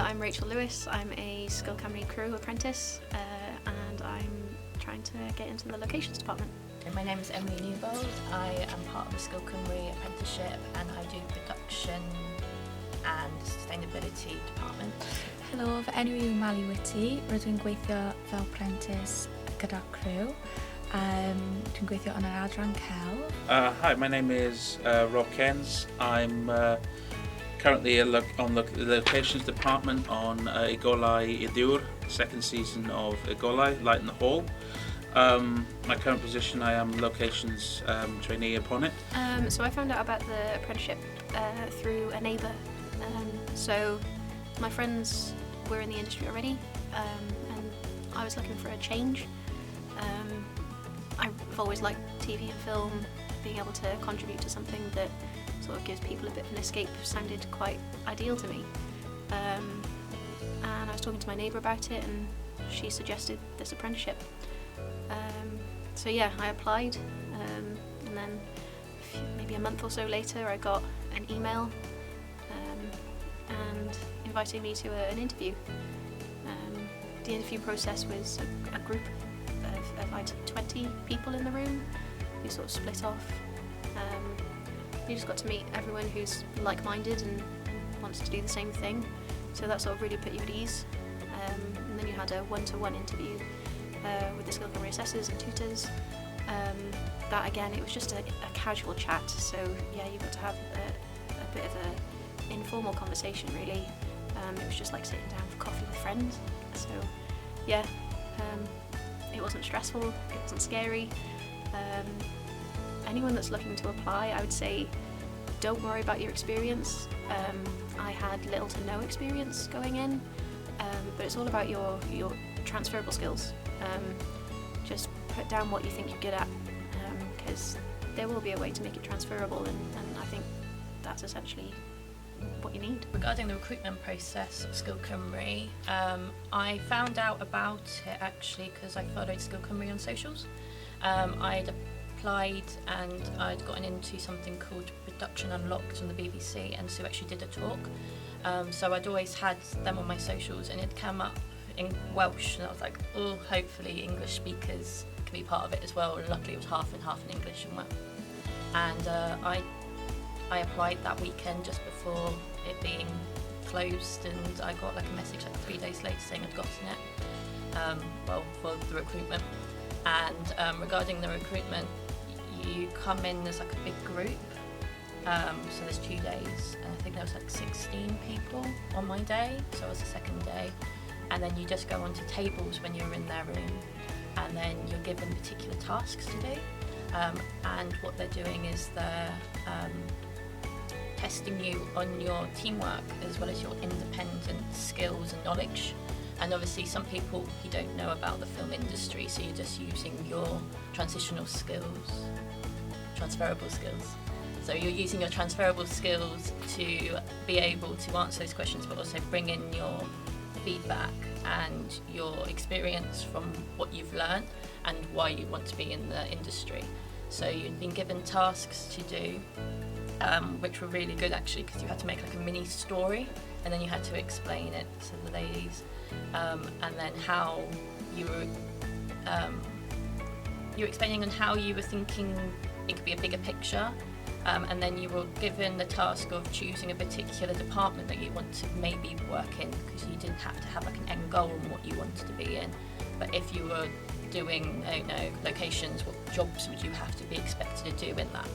I'm Rachel Lewis. I'm a Skill Cymru crew apprentice, and I'm trying to get into the locations department. My name is Emily Newbold. I am part of the Skill Cymru apprenticeship and I do production and sustainability department. Helo, fy enw yw Mali Whitty. Rydw i'n gweithio fel apprentice gyda crew. Dwi'n gweithio yn yr adran celf. Hi, my name is Rob Kens. I'm currently on the locations department on Igolau Idur, second season of Igolau, Light in the Hall. My current position, I am locations trainee upon it. So I found out about the apprenticeship through a neighbour. So my friends were in the industry already, and I was looking for a change. I've always liked TV and film. Being able to contribute to something that sort of gives people a bit of an escape sounded quite ideal to me. And I was talking to my neighbour about it, and she suggested this apprenticeship. So yeah, I applied, and then maybe a month or so later I got an email and inviting me to an interview. The interview process was a group of like 20 people in the room who sort of split off. You just got to meet everyone who's like-minded and wants to do the same thing, so that sort of really put you at ease. And then you had a one-to-one interview with the Skill Cymru assessors and tutors. That again, it was just a casual chat, so yeah, you got to have a bit of an informal conversation really. It was just like sitting down for coffee with friends, so yeah, it wasn't stressful, it wasn't scary. Anyone that's looking to apply, I would say don't worry about your experience. I had little to no experience going in, but it's all about your transferable skills. Just put down what you think you're good at, because there will be a way to make it transferable, and I think that's essentially what you need. Regarding the recruitment process of Skill Cymru, I found out about it actually because I followed Skill Cymru on socials. I'd applied and I'd gotten into something called Production Unlocked on the BBC, and Sue actually did a talk. So I'd always had them on my socials, and it came up in Welsh, and I was like, oh, hopefully English speakers can be part of it as well. And luckily it was half and half in English and Welsh. And I applied that weekend just before it being closed, and I got like a message like 3 days later saying I'd gotten it, for the recruitment. And regarding the recruitment, you come in as like a big group, so there's 2 days, and I think there was like 16 people on my day, so it was the second day. And then you just go onto tables when you're in their room, and then you're given particular tasks to do. And what they're doing is they're testing you on your teamwork as well as your independent skills and knowledge. And obviously some people, you don't know about the film industry, so you're just using your transferable skills. So you're using your transferable skills to be able to answer those questions, but also bring in your feedback and your experience from what you've learned and why you want to be in the industry. So you've been given tasks to do, which were really good actually, because you had to make like a mini story, and then you had to explain it to the ladies, and then how you were explaining on how you were thinking it could be a bigger picture. And then you were given the task of choosing a particular department that you want to maybe work in, because you didn't have to have like an end goal on what you wanted to be in. But if you were doing, locations, what jobs would you have to be expected to do in that?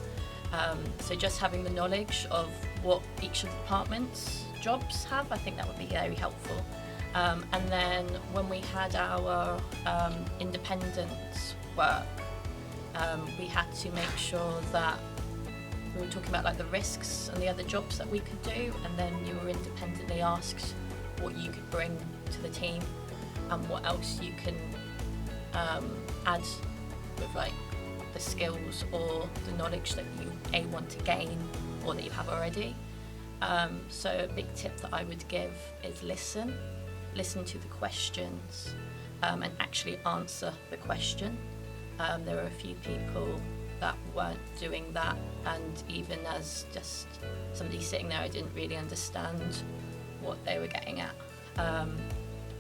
So just having the knowledge of what each of the departments' jobs have, I think that would be very helpful. And then when we had our independent work, we had to make sure that we were talking about like the risks and the other jobs that we could do, and then you were independently asked what you could bring to the team and what else you can add with like the skills or the knowledge that you want to gain or that you have already. So a big tip that I would give is listen to the questions, and actually answer the question. There were a few people that weren't doing that, and even as just somebody sitting there, I didn't really understand what they were getting at.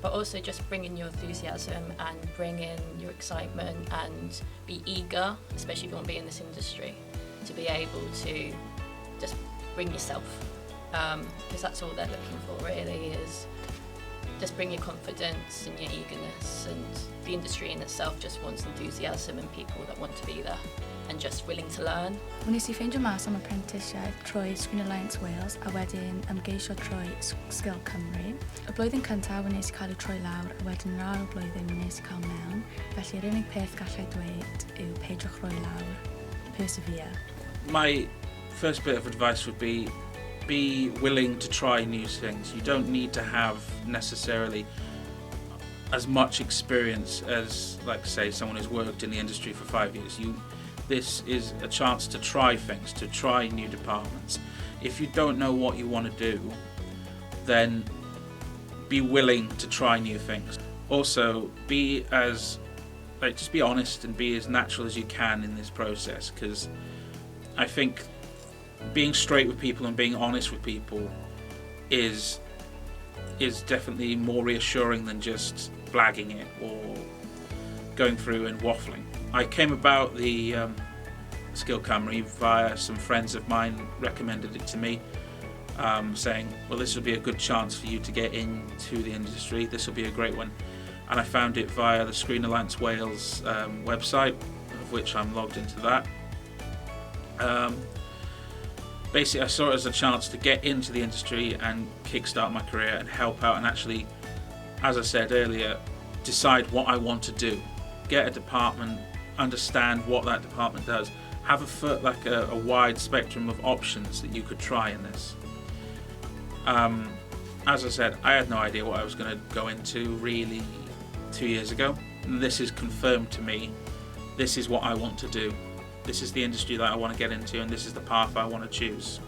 but also just bring in your enthusiasm and bring in your excitement and be eager, especially if you want to be in this industry, to be able to just bring yourself, because that's all they're looking for really, is just bring your confidence and your eagerness, and the industry in itself just wants enthusiasm and people that want to be there and just willing to learn. Wnes I ffeindio mas am apprenticeship trwy Screen Alliance Wales a wedyn ymgeisio trwy Skill Cymru. Y blwyddyn cyntaf wnes I cael ei troi lawr a wedyn yr ail blwyddyn wnes I cael mewn, felly yr unig peth gallai dweud yw peidiwch roi lawr, persevere. My first bit of advice would be willing to try new things. You don't need to have necessarily as much experience as, like, say, someone who's worked in the industry for 5 years. This is a chance to try things, to try new departments. If you don't know what you want to do, then be willing to try new things. Also, just be honest and be as natural as you can in this process, because I think being straight with people and being honest with people is definitely more reassuring than just blagging it or going through and waffling. I came about the Skill Cymru via some friends of mine recommended it to me, saying, well, this will be a good chance for you to get into the industry, this will be a great one. And I found it via the Screen Alliance Wales website, of which I'm logged into that. Basically, I saw it as a chance to get into the industry and kickstart my career and help out and actually, as I said earlier, decide what I want to do. Get a department, understand what that department does, have a wide spectrum of options that you could try in this. As I said, I had no idea what I was going to go into really 2 years ago. And this is confirmed to me. This is what I want to do. This is the industry that I want to get into, and this is the path I want to choose.